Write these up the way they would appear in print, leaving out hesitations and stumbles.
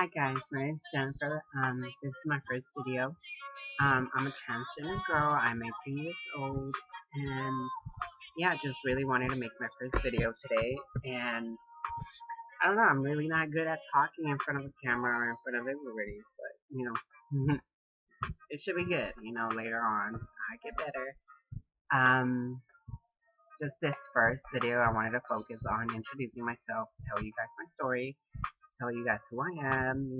Hi guys, my name is Jennifer. This is my first video. I'm a transgender girl. I'm 18 years old, and yeah, just really wanted to make my first video today. And I don't know, I'm really not good at talking in front of a camera or in front of everybody, but it should be good. Later on, I get better. Um, just this first video, I wanted to focus on introducing myself, tell you guys my story, tell you guys who I am.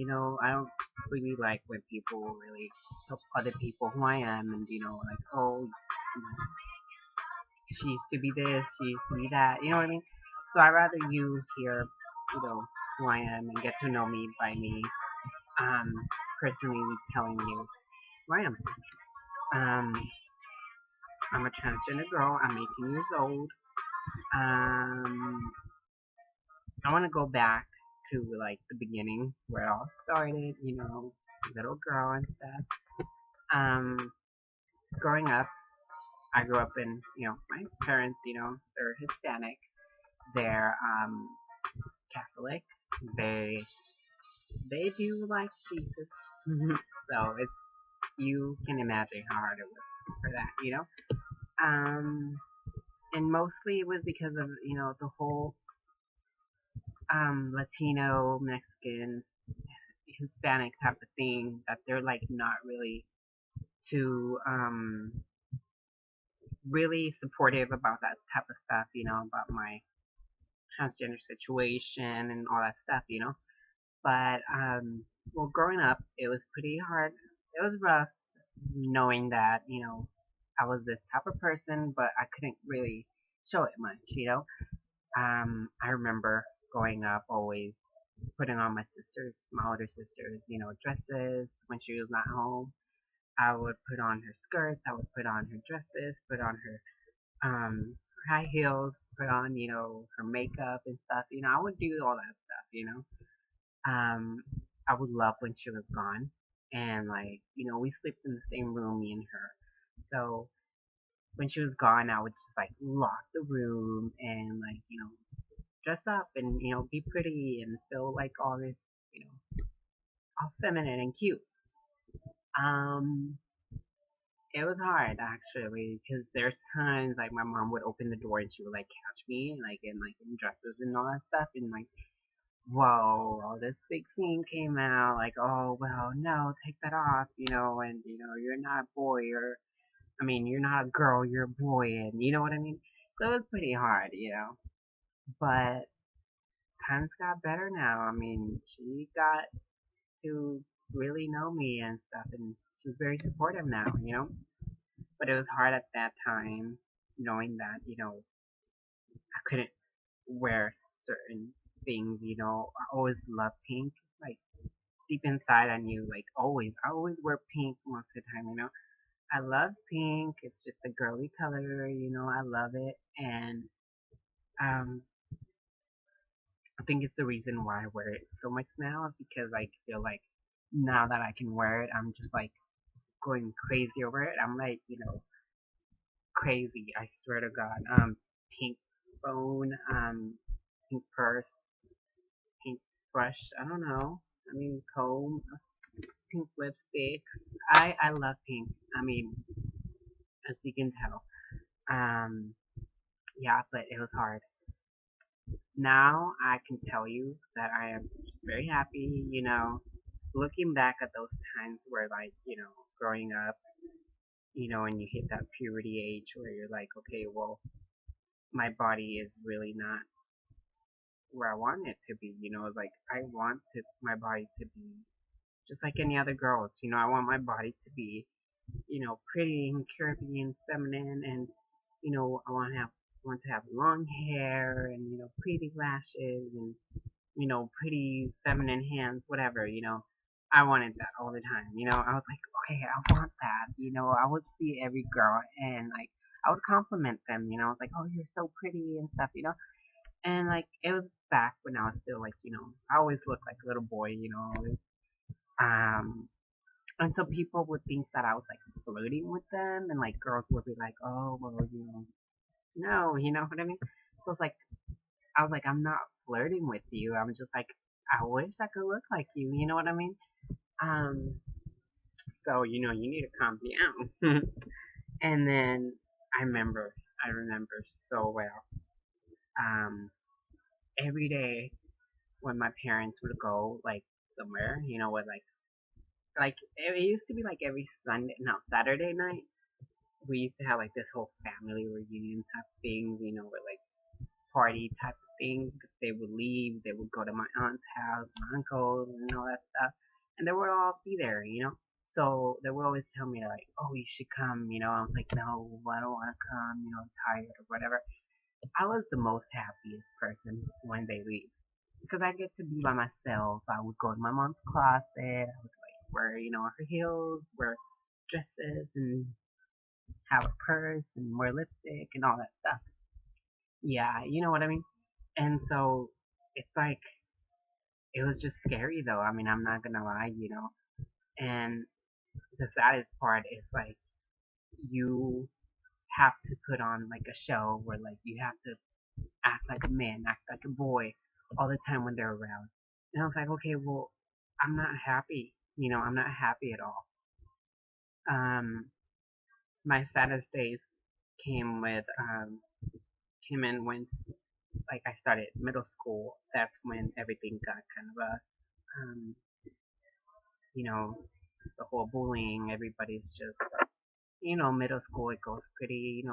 I don't really like when people really tell other people who I am and, like, oh, she used to be this, she used to be that, you know what I mean? So I'd rather you hear, who I am and get to know me by me, um, personally telling you who I am. Um, I'm a transgender girl, I'm 18 years old. Um, I want to go back to, like, the beginning where it all started, little girl and stuff. Um, Growing up, I grew up in, my parents, they're Hispanic, they're Catholic, they they do like Jesus, so it's you can imagine how hard it was for that. Um, and mostly it was because of the whole Latino, Mexican, Hispanic type of thing that they're like not really too really supportive about that type of stuff, about my transgender situation and all that stuff. But well, growing up, it was pretty hard. It was rough knowing that I was this type of person, but I couldn't really show it much. I remember growing up always putting on my older sisters, dresses when she was not home. I would put on her skirts. I would put on her dresses. Put on high heels, put on, her makeup and stuff. I would do all that stuff. Um, I would love when she was gone. And like, we slept in the same room, me and her. So when she was gone, I would just like lock the room and like, dress up and, be pretty and feel like all this, all feminine and cute. Um, It was hard actually, because there's times like my mom would open the door and she would like catch me like in dresses and all that stuff, and like, whoa, all this big scene came out, like, oh well, no, take that off, and you're not a boy, or I mean you're not a girl, you're a boy, and you know what I mean. So it was pretty hard. But times got better now. I mean, she got to really know me and stuff, and she's very supportive now. But it was hard at that time, knowing that, I couldn't wear certain things, I always loved pink. Like, deep inside, I knew, like, I always wear pink most of the time. I love pink. It's just a girly color, I love it. And, um, I think it's the reason why I wear it so much now, because I feel like now that I can wear it, I'm just, like, going crazy over it. I'm, like, crazy. I swear to God. Pink phone, pink purse, pink brush. I don't know. I mean, comb, pink lipsticks. I love pink. I mean, as you can tell. Um, yeah, but it was hard. Now I can tell you that I am just very happy. Looking back at those times where, like, growing up, and you hit that puberty age where you're like, okay, well, my body is really not where I want it to be. Like, I want my body to be just like any other girls. I want my body to be, pretty and curvy and feminine, and I want to have long hair and pretty lashes and pretty feminine hands, whatever. I wanted that all the time. I was like, okay, I want that. I would see every girl and like I would compliment them. I was like, oh, you're so pretty and stuff. And like it was back when I was still like, I always looked like a little boy, always. Um, and so people would think that I was like flirting with them, and like girls would be like, oh, well, no, you know what I mean? So it's like I was like, I'm not flirting with you. I'm just like I wish I could look like you. You know what I mean? Um, so you need to calm down. And then I remember so well. Um, every day when my parents would go like somewhere, with like it used to be like every Sunday, no, Saturday night. We used to have like this whole family reunion type thing, where like party type of thing. They would leave, they would go to my aunt's house, my uncle's, and all that stuff, and they would all be there. So they would always tell me like, "Oh, you should come." I was like, "No, I don't want to come. I'm tired or whatever." I was the most happiest person when they leave because I get to be by myself. I would go to my mom's closet. I would like wear, her heels, wear dresses, and have a purse and wear lipstick and all that stuff. Yeah, you know what I mean? And so it's like it was just scary though. I mean, I'm not gonna lie. And the saddest part is like you have to put on like a show where like you have to act like a man, act like a boy all the time when they're around. And I was like, okay, well, I'm not happy. I'm not happy at all. Um, my saddest days came with came in when like I started middle school. That's when everything got kind of a um, you know, the whole bullying. Everybody's just middle school. It goes pretty.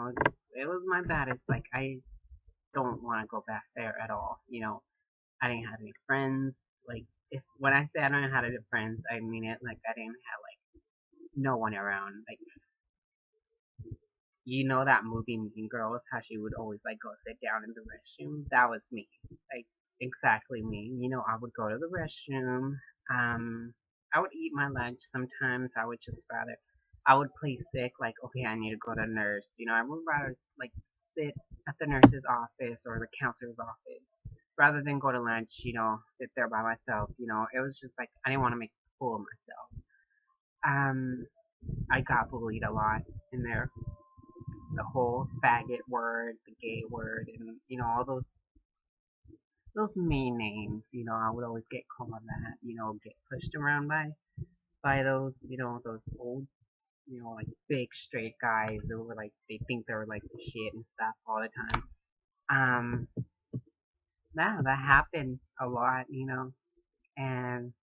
It was my baddest. Like I don't want to go back there at all. I didn't have any friends. Like if when I say I don't have any friends, I mean it. Like I didn't have like no one around. Like that movie Mean Girls, how she would always like go sit down in the restroom. That was me. Like exactly me. I would go to the restroom. Um, I would eat my lunch. Sometimes I would just rather. I would play sick. Like okay, I need to go to a nurse. I would rather like sit at the nurse's office or the counselor's office rather than go to lunch. Sit there by myself. It was just like I didn't want to make a fool of myself. Um, I got bullied a lot in there. The whole faggot word, the gay word, and all those mean names. I would always get called that. Get pushed around by those old like big straight guys who were like they think they're like the shit and stuff all the time. Um, that happened a lot. And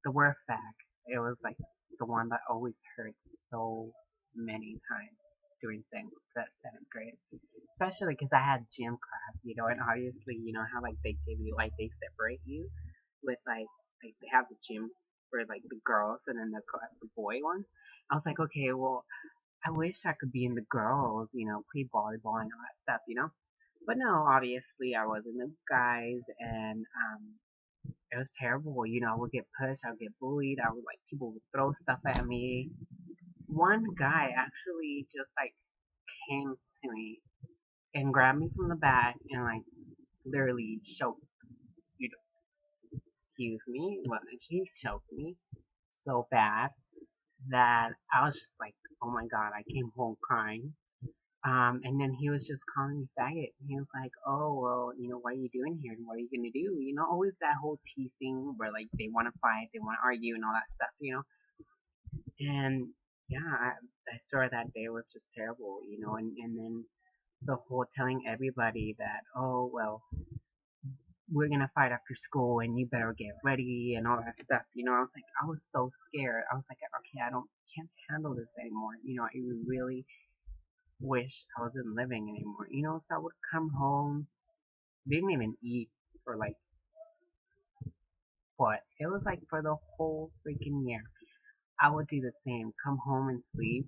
the word fag, it was like the one that always hurt so many times during that seventh grade. Especially because I had gym class, and obviously, how like they give you like they separate you with like they have the gym for like the girls and then the boy one. I was like, okay, well, I wish I could be in the girls, play volleyball and all that stuff. But no, obviously I was in the guys, and it was terrible. I would get pushed, I would get bullied, I would like people would throw stuff at me. One guy actually just like came to me and grabbed me from the back and like literally choked, you know, excuse me, well, he choked me so bad that I was just like, oh my god, I came home crying. And then he was just calling me faggot. He was like, oh, well, what are you doing here? And what are you going to do? Always that whole teasing where, like, they want to fight, they want to argue and all that stuff. And, yeah, I saw that day was just terrible. And then the whole telling everybody that, oh, well, we're going to fight after school and you better get ready and all that stuff. I was like, I was so scared. I was like, okay, can't handle this anymore. I really wish I wasn't living anymore. So I would come home, didn't even eat for like what? It was like for the whole freaking year. I would do the same, come home and sleep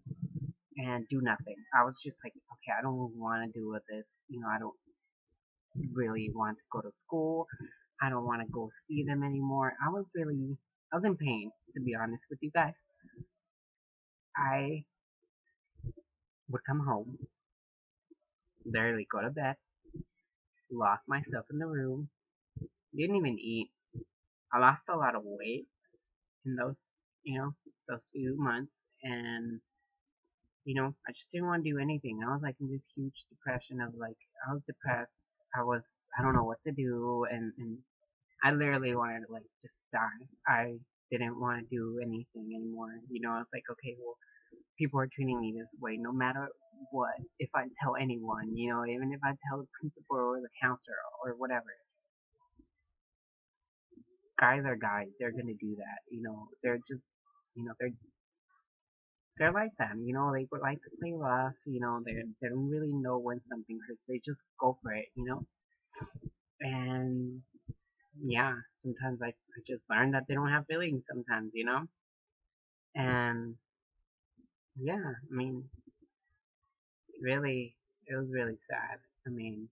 and do nothing. I was just like, okay, I don't want to do with this. I don't really want to go to school. I don't want to go see them anymore. I was in pain, to be honest with you guys. I would come home, barely go to bed, lock myself in the room, didn't even eat. I lost a lot of weight in you know, those few months, and I just didn't want to do anything. I was like in this huge depression of like I was depressed. I was I don't know what to do, and I literally wanted to like just die. I didn't want to do anything anymore. I was like, okay, well, people are treating me this way no matter what. If I tell anyone, even if I tell the principal or the counselor or whatever, guys are guys. They're gonna do that. They're just, they're like that. They would like to play rough. They don't really know when something hurts. They just go for it. And yeah, sometimes I just learned that they don't have feelings sometimes. And yeah, I mean, really, it was really sad. I mean,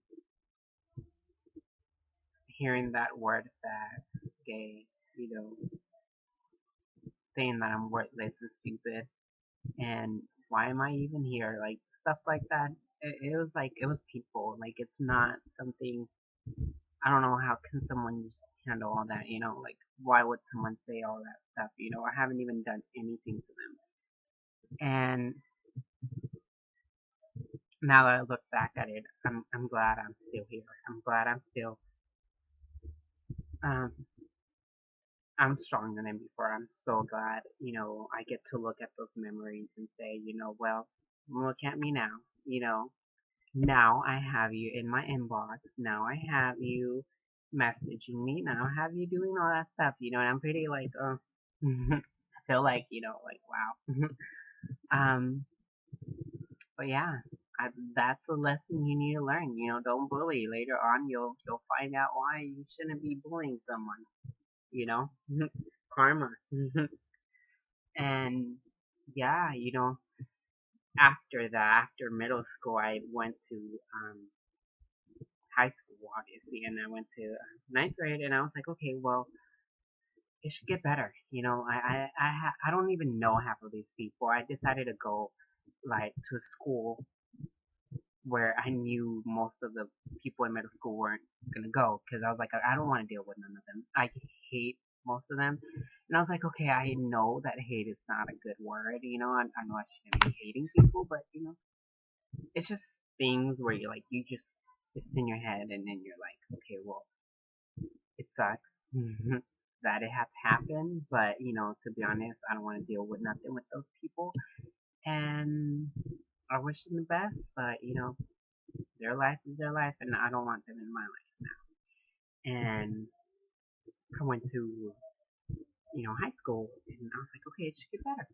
hearing that word that gay, you know, saying that I'm worthless and stupid, and why am I even here? Like stuff like that. It was like it was people. Like it's not something. I don't know how can someone just handle all that. Like why would someone say all that stuff? I haven't even done anything to them. And now that I look back at it, I'm glad I'm still here. I'm glad um I'm stronger than before. I'm so glad, I get to look at those memories and say, well, look at me now, you know. Now I have you in my inbox. Now I have you messaging me. Now I have you doing all that stuff, and I'm pretty like, I feel like, like wow. um, but yeah, that's a lesson you need to learn. Don't bully. Later on, you'll find out why you shouldn't be bullying someone. You know, karma. And yeah, after that, after middle school, I went to high school, obviously, and I went to ninth grade, and I was like, okay, well, it should get better. I don't even know half of these people. I decided to go like to a school where I knew most of the people in middle school weren't gonna go because I was like, I don't want to deal with none of them. I hate most of them, and I was like, okay, I know that hate is not a good word. I know I shouldn't be hating people, but it's just things where you just it's in your head, and then you're like, okay, well, it sucks that it had happened, but to be honest, I don't want to deal with nothing with those people, and I wish them the best, but their life is their life, and I don't want them in my life now. And I went to high school, and I was like, okay, it should get better,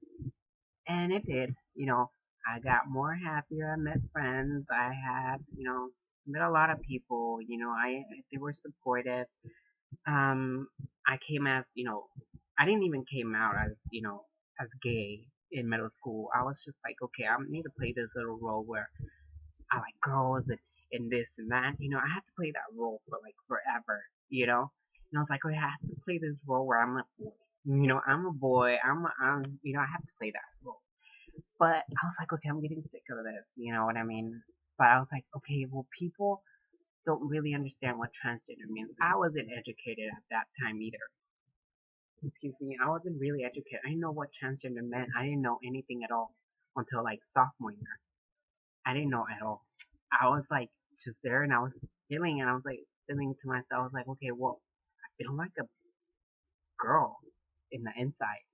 and it did. I got more happier. I met friends. I had met a lot of people. They were supportive. I came as, I didn't even came out as, as gay in middle school. I was just like, okay, I need to play this little role where I like girls and this and that. I had to play that role for like forever, And I was like, okay, I have to play this role where I'm a boy. I'm a boy. I have to play that role. But I was like, okay, I'm getting sick of this. You know what I mean? But I was like, okay, well, people don't really understand what transgender means. I wasn't educated at that time either. Excuse me, I wasn't really educated. I didn't know what transgender meant. I didn't know anything at all until like sophomore year. I didn't know at all. I was like just there and I was feeling and I was like feeling to myself, I was like, okay, well, I feel like a girl in the inside.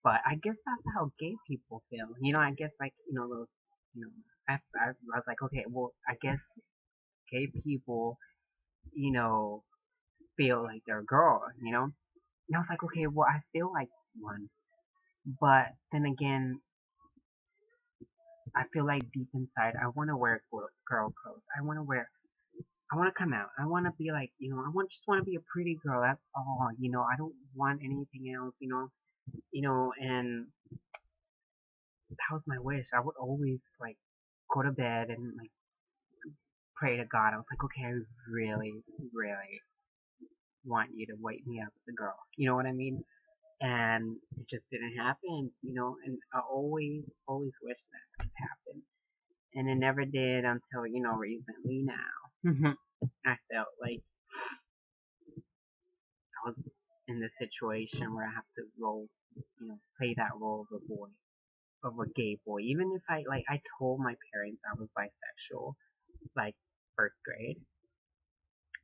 But I guess that's how gay people feel. I guess like, those, you know, I was like, okay, well, I guess gay people, you know, feel like they're a girl. And I was like, okay, well, I feel like one. But then again, I feel like deep inside, I want to wear girl clothes. I want to come out. I want to be like, just want to be a pretty girl. That's all. I don't want anything else. And that was my wish. I would always like go to bed and like pray to God. I was like, okay, I really, really want you to wake me up as a girl. You know what I mean? And it just didn't happen. And I always wish that could happen. And it never did until, recently now. I felt like I was in this situation where I have to play that role of a boy, of a gay boy. Even if I told my parents I was bisexual, like first grade,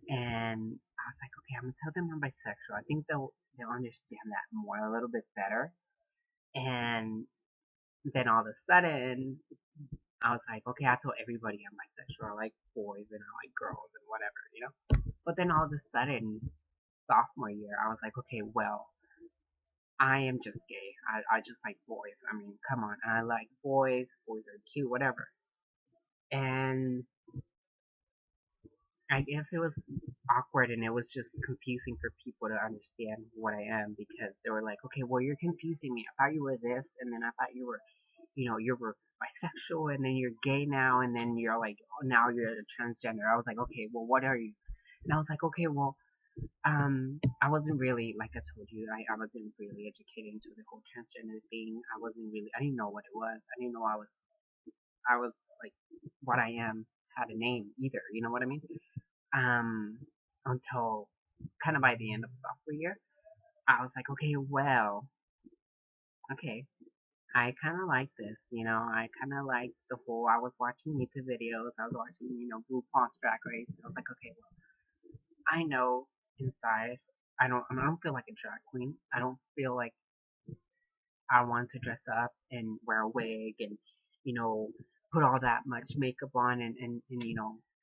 And I was like, okay, I'm gonna tell them I'm bisexual. I think they'll understand that more a little bit better. And then all of a sudden, I was like, okay, I told everybody I'm bisexual. I like boys and I like girls and whatever, you know. But then all of a sudden, sophomore year, I was like, okay, well, I am just gay. I just like boys. I mean, come on, I like boys. Boys are cute, whatever. And I guess it was awkward and it was just confusing for people to understand what I am because they were like, okay, well, you're confusing me. I thought you were this, and then I thought you were, you were bisexual, and then you're gay now, and then you're like, oh, now you're a transgender. I was like, okay, well, what are you? And I was like, okay, well, I wasn't really, like I told you, I wasn't really educated into the whole transgender thing. I didn't know what it was. I didn't know I was like, what I am had a name either. You know what I mean? um, until kind of by the end of sophomore year, I was like, okay, well, okay, I kind of like this, I kind of like the whole, I was watching YouTube videos, I was watching, RuPaul's Drag Race, I was like, okay, well, I know inside, I don't feel like a drag queen, I don't feel like I want to dress up and wear a wig and, you know, put all that much makeup on and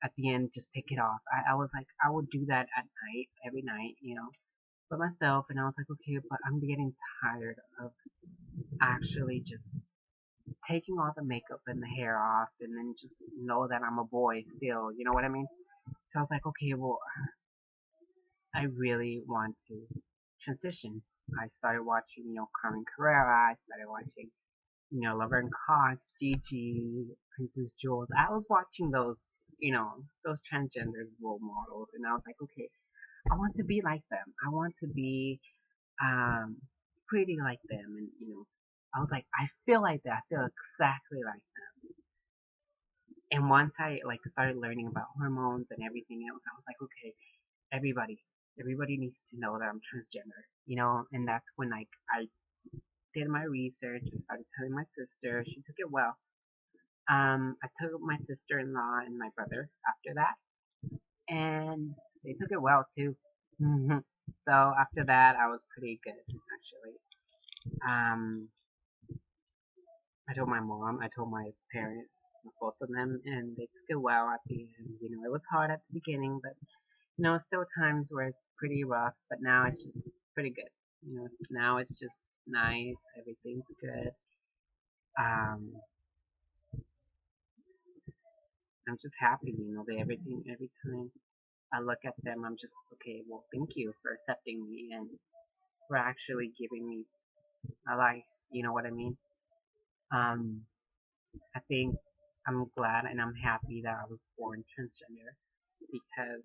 at the end just take it off. I was like, I would do that at night, every night, for myself. And I was like, okay, but I'm getting tired of actually just taking all the makeup and the hair off and then just know that I'm a boy still. You know what I mean? So I was like, okay, well, I really want to transition. I started watching, Carmen Carrera. I started watching Laverne Cox, Gigi, Princess Jules. I was watching those transgender role models, and I was like, okay, I want to be like them. I want to be um, pretty like them, and I was like, I feel like that. I feel exactly like them. And once I like started learning about hormones and everything else, I was like, okay, everybody, everybody needs to know that I'm transgender, and that's when I did my research and started telling my sister. She took it well. I told my sister-in-law and my brother after that, and they took it well too. So after that, I was pretty good actually. Um, I told my mom, I told my parents, both of them, and they took it well at the end. It was hard at the beginning, but still times where it's pretty rough. But now it's just pretty good. Now it's just nice. Everything's good. Um, I'm just happy. They everything every time I look at them, I'm just okay. Well, thank you for accepting me and for actually giving me a life. You know what I mean? Um, I think I'm glad and I'm happy that I was born transgender because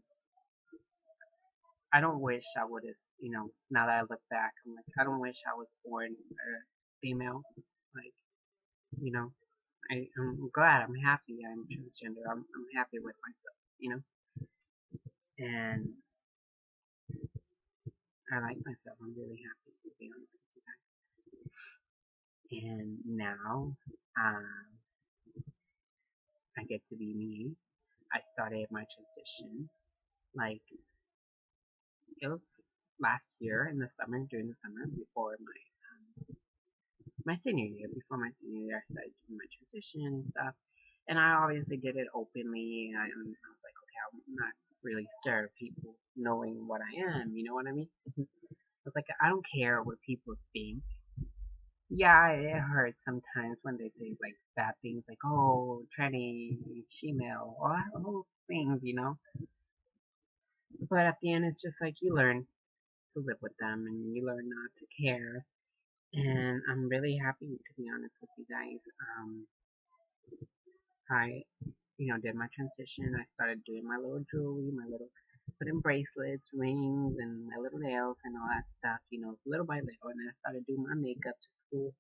I don't wish I would have. Now that I look back, I'm like, I don't wish I was born female. Like, you know, I'm glad. I'm happy. I'm transgender. I'm happy with myself. And I like myself. I'm really happy to be honest with you guys. And now, I get to be me. I started my transition like it was last year in the summer, during the summer before my senior year. Before my senior year, I started doing my transition and stuff. And I obviously did it openly. I was like, okay, I'm not really scared of people knowing what I am. You know what I mean? I was like, I don't care what people think. Yeah, it hurts sometimes when they say like bad things like, oh, tranny, shemale, all those things. But at the end, it's just like you learn to live with them and you learn not to care. And I'm really happy to be honest with you guys. I, did my transition. I started doing my little jewelry, my little putting bracelets, rings, and my little nails and all that stuff, little by little. And then I started doing my makeup to school.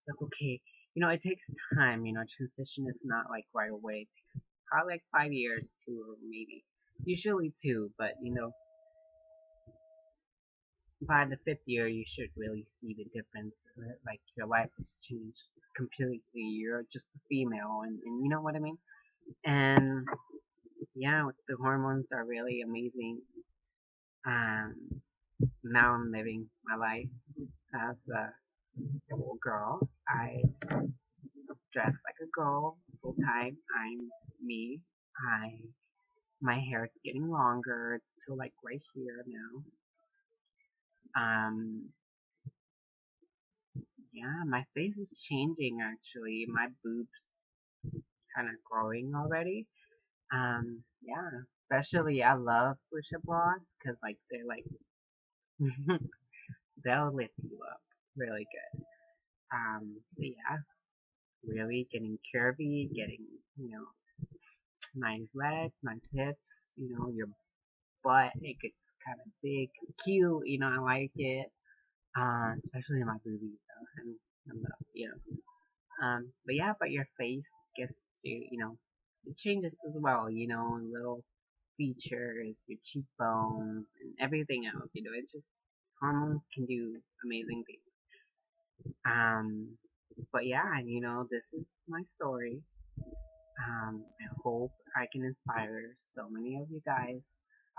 It's like, okay, it takes time, transition is not like right away. It takes probably like 5 years, two or maybe, usually two, but by the fifth year, you should really see the difference. Like your life has changed completely. You're just a female, and you know what I mean. And yeah, the hormones are really amazing. Um, Now I'm living my life as a little girl. I dress like a girl full time. I'm me. I My hair is getting longer. It's till like right here now. Um, yeah, my face is changing actually. My boobs kind of growing already. Yeah, especially I love push-up bras because like they're like they'll lift you up really good. But yeah, really getting curvy, getting nice legs, nice hips. Your butt it gets kind of big, cute. I like it. Especially my boobies though, and the, but yeah, but your face gets to it changes as well. Little features, your cheekbones, and everything else. It's just hormones can do amazing things. But yeah, this is my story. I hope I can inspire so many of you guys.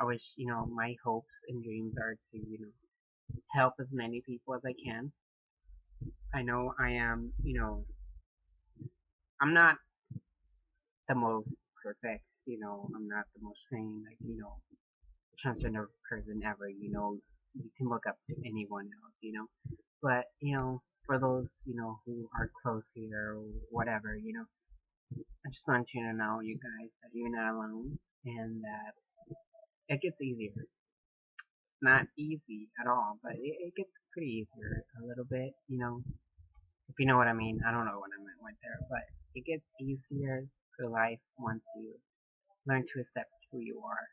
I wish, my hopes and dreams are to, help as many people as I can. I know I am, I'm not the most perfect, I'm not the most trained, like, transgender person ever, you can look up to anyone else, but, for those, who are close here or whatever, I just want you to know, you guys, that you're not alone and that it gets easier. Not easy at all, but it gets pretty easier a little bit, if you know what I mean. I don't know what I meant right there, but it gets easier for life once you learn to accept who you are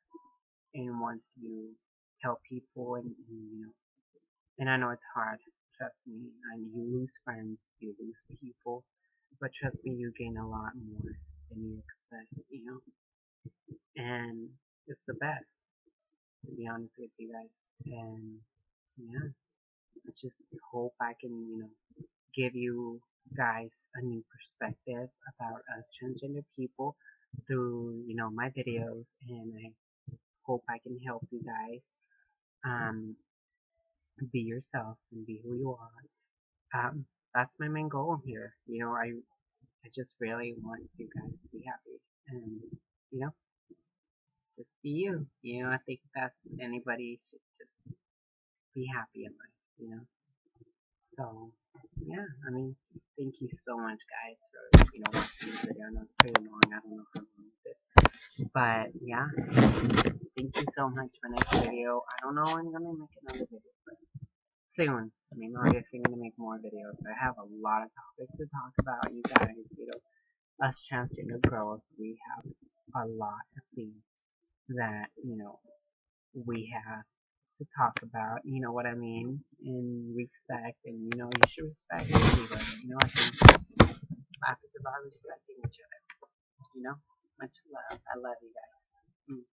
and once you help people and I know it's hard, trust me, and you lose friends, you lose people, but trust me, you gain a lot more than you expect, and it's the best, to be honest with you guys, and yeah, I just hope I can, give you guys a new perspective about us transgender people through, my videos, and I hope I can help you guys um, be yourself and be who you are. That's my main goal here. I just really want you guys to be happy and, you know, just be you. I think that anybody should just be happy in life, So, yeah, I mean, thank you so much, guys, for, watching this video. I know it's pretty long. I don't know how long it is. But, yeah, thank you so much for next video. I don't know when I'm going to make another video, but soon. I mean, obviously, I'm going to make more videos. I have a lot of topics to talk about, you guys. Us transgender girls, we have a lot of things that, we have to talk about, you know what I mean, and respect, and you should respect everybody, I think life is about respecting each other, much love, I love you guys.